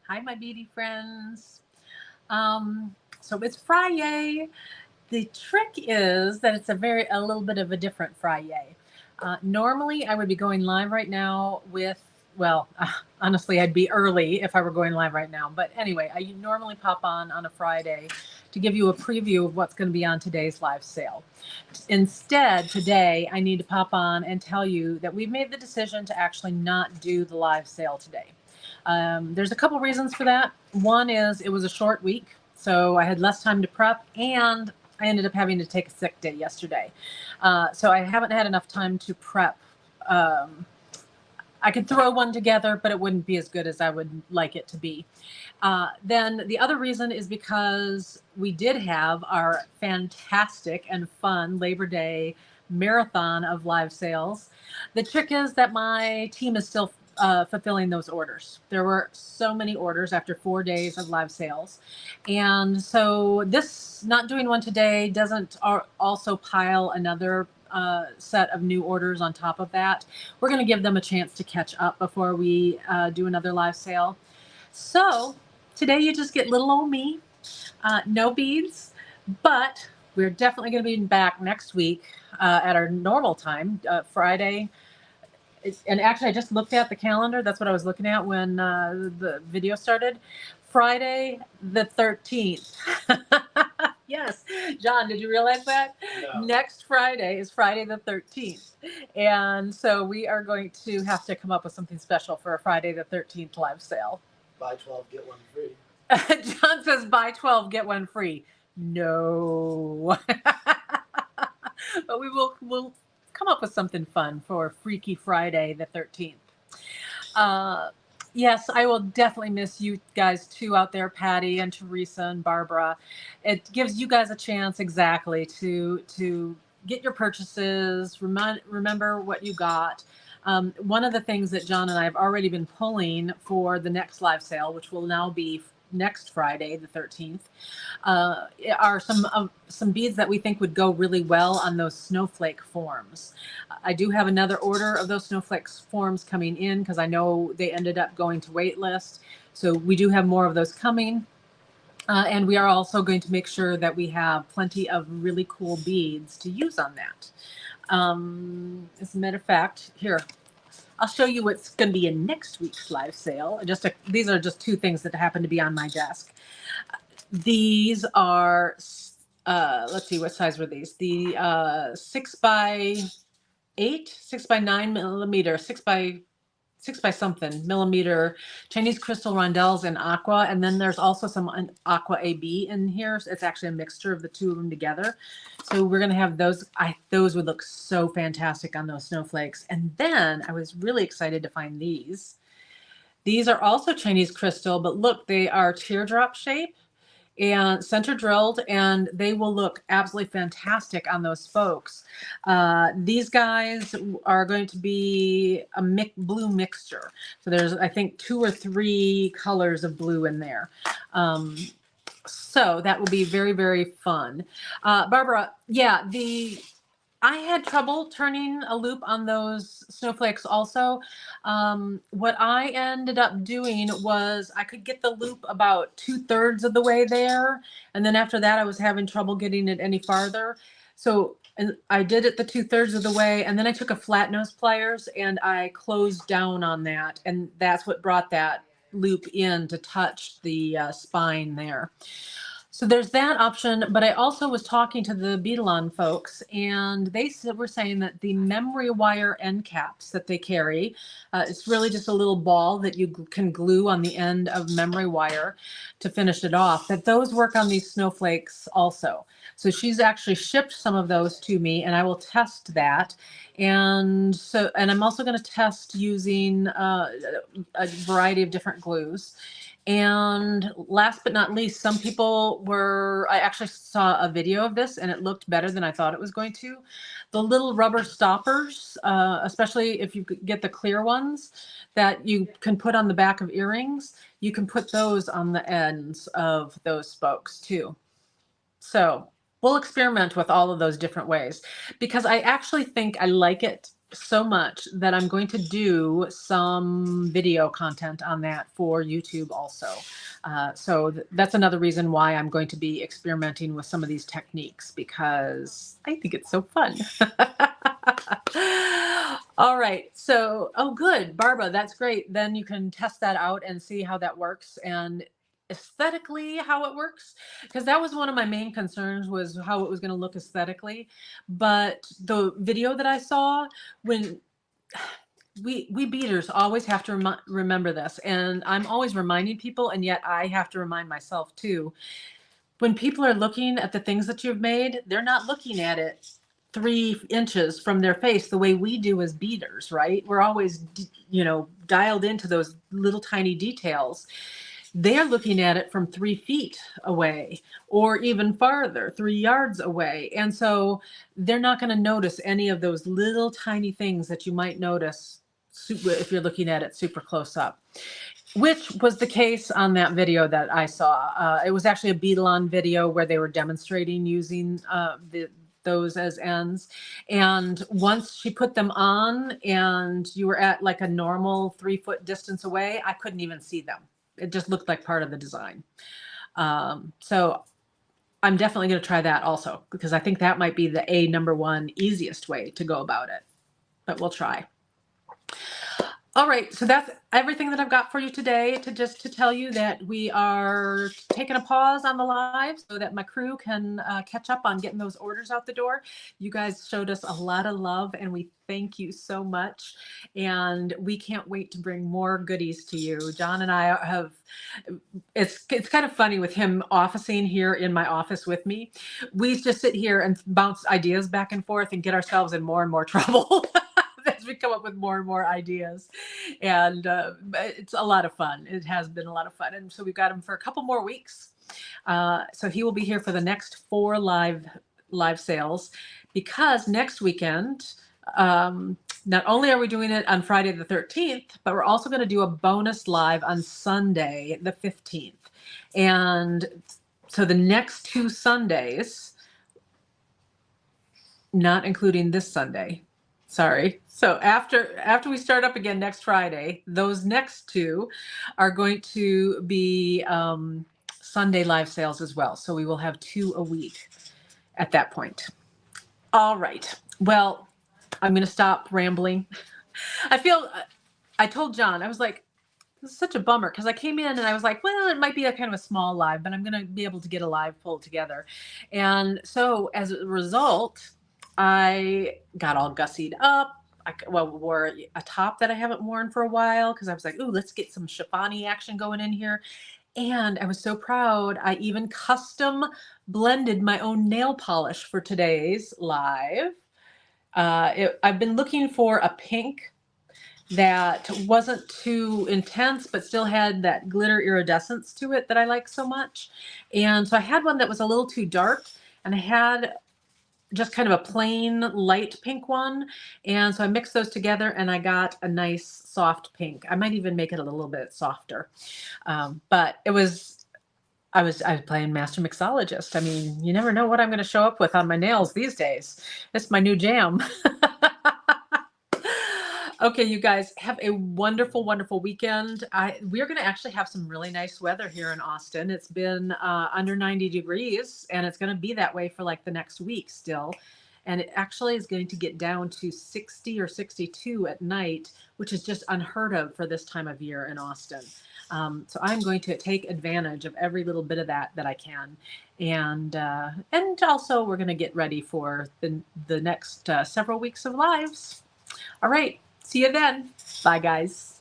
Hi, my Beady Friends. So it's Friday. The trick is that it's a little bit of a different Friday. Normally, I would be going live right now with, well, honestly, I'd be early if I were going live right now. But anyway, I normally pop on a Friday to give you a preview of what's going to be on today's live sale. Instead, today, I need to pop on and tell you that we've made the decision to actually not do the live sale today. There's a couple reasons for that. One is it was a short week, so I had less time to prep, and I ended up having to take a sick day yesterday. So I haven't had enough time to prep. I could throw one together, but it wouldn't be as good as I would like it to be. Then the other reason is because we did have our fantastic and fun Labor Day marathon of live sales. The trick is that my team is still fulfilling those orders. There were so many orders after 4 days of live sales. And so this not doing one today doesn't also pile another set of new orders on top of that. We're going to give them a chance to catch up before we do another live sale. So today you just get little old me, no beads, but we're definitely going to be back next week at our normal time, Friday. And actually, I just looked at the calendar. That's what I was looking at when the video started. Friday the 13th. Yes. John, did you realize that? No. Next Friday is Friday the 13th. And so we are going to have to come up with something special for a Friday the 13th live sale. Buy 12, get one free. John says buy 12, get one free. No. But we'll come up with something fun for Freaky Friday the 13th. Yes, I will definitely miss you guys too out there, Patty and Teresa and Barbara. It gives you guys a chance exactly to get your purchases, remember what you got. One of the things that John and I have already been pulling for the next live sale, which will now be next Friday, the 13th, are some beads that we think would go really well on those snowflake forms. I do have another order of those snowflake forms coming in because I know they ended up going to wait list. So we do have more of those coming. And we are also going to make sure that we have plenty of really cool beads to use on that. As a matter of fact, here, I'll show you what's going to be in next week's live sale. These are just two things that happen to be on my desk. These are, let's see, what size were these? The 6x8, 6x9 millimeter, 6x something millimeter Chinese crystal rondelles in aqua. And then there's also some aqua AB in here. So it's actually a mixture of the two of them together. So we're going to have those. Those would look so fantastic on those snowflakes. And then I was really excited to find these. These are also Chinese crystal, but look, they are teardrop shape and center drilled, and they will look absolutely fantastic on those spokes. These guys are going to be a blue mixture. So there's, I think, 2 or 3 colors of blue in there. So that will be very, very fun. Barbara, yeah, I had trouble turning a loop on those snowflakes also. What I ended up doing was I could get the loop about 2/3 of the way there. And then after that, I was having trouble getting it any farther. So and I did it the 2/3 of the way. And then I took a flat nose pliers and I closed down on that. And that's what brought that loop in to touch the spine there. So there's that option, but I also was talking to the Beadalon folks, and they were saying that the memory wire end caps that they carry, it's really just a little ball that you can glue on the end of memory wire to finish it off, that those work on these snowflakes also. So she's actually shipped some of those to me, and I will test that. And I'm also going to test using a variety of different glues. And last but not least, I actually saw a video of this and it looked better than I thought it was going to. The little rubber stoppers, especially if you get the clear ones that you can put on the back of earrings, you can put those on the ends of those spokes too. So we'll experiment with all of those different ways because I actually think I like it so much that I'm going to do some video content on that for YouTube also. That's another reason why I'm going to be experimenting with some of these techniques, because I think it's so fun. All right. So, oh, good, Barbara, that's great. Then you can test that out and see how that works, and aesthetically how it works, because that was one of my main concerns, was how it was going to look aesthetically. But the video that I saw, when we beaters always have to remember this, and I'm always reminding people, and yet I have to remind myself too. When people are looking at the things that you've made, they're not looking at it 3 inches from their face the way we do as beaters, right? We're always, dialed into those little tiny details. They're looking at it from 3 feet away, or even farther, 3 yards away. And so they're not going to notice any of those little tiny things that you might notice if you're looking at it super close up, which was the case on that video that I saw. It was actually a Beadle-on video where they were demonstrating using those as ends. And once she put them on and you were at like a normal 3-foot distance away, I couldn't even see them. It just looked like part of the design. So I'm definitely going to try that also, because I think that might be the number one easiest way to go about it. But we'll try. All right, so that's everything that I've got for you today, to tell you that we are taking a pause on the live so that my crew can catch up on getting those orders out the door. You guys showed us a lot of love, and we thank you so much. And we can't wait to bring more goodies to you. Jon and I have, it's kind of funny with him officing here in my office with me. We just sit here and bounce ideas back and forth and get ourselves in more and more trouble. As we come up with more and more ideas, and it's a lot of fun. It has been a lot of fun, and so we've got him for a couple more weeks. So he will be here for the next 4 live sales, because next weekend, not only are we doing it on Friday the 13th, but we're also going to do a bonus live on Sunday the 15th, and so the next 2 Sundays, not including this Sunday. Sorry. So after we start up again next Friday, those next 2 are going to be Sunday live sales as well. So we will have 2 a week at that point. All right. Well, I'm going to stop rambling. I told Jon, I was like, this is such a bummer, because I came in and I was like, well, it might be a kind of a small live, but I'm going to be able to get a live pulled together. And so as a result, I got all gussied up. I wore a top that I haven't worn for a while, because I was like, ooh, let's get some chiffon-y action going in here. And I was so proud. I even custom blended my own nail polish for today's live. I've been looking for a pink that wasn't too intense, but still had that glitter iridescence to it that I like so much. And so I had one that was a little too dark, and I had just kind of a plain light pink one. And so I mixed those together and I got a nice soft pink. I might even make it a little bit softer. But I was playing Master Mixologist. I mean, you never know what I'm going to show up with on my nails these days. It's my new jam. Okay, you guys, have a wonderful, wonderful weekend. We're going to actually have some really nice weather here in Austin. It's been under 90 degrees, and it's going to be that way for like the next week still. And it actually is going to get down to 60 or 62 at night, which is just unheard of for this time of year in Austin. So I'm going to take advantage of every little bit of that I can. And also we're going to get ready for the next several weeks of lives. All right. See you then. Bye, guys.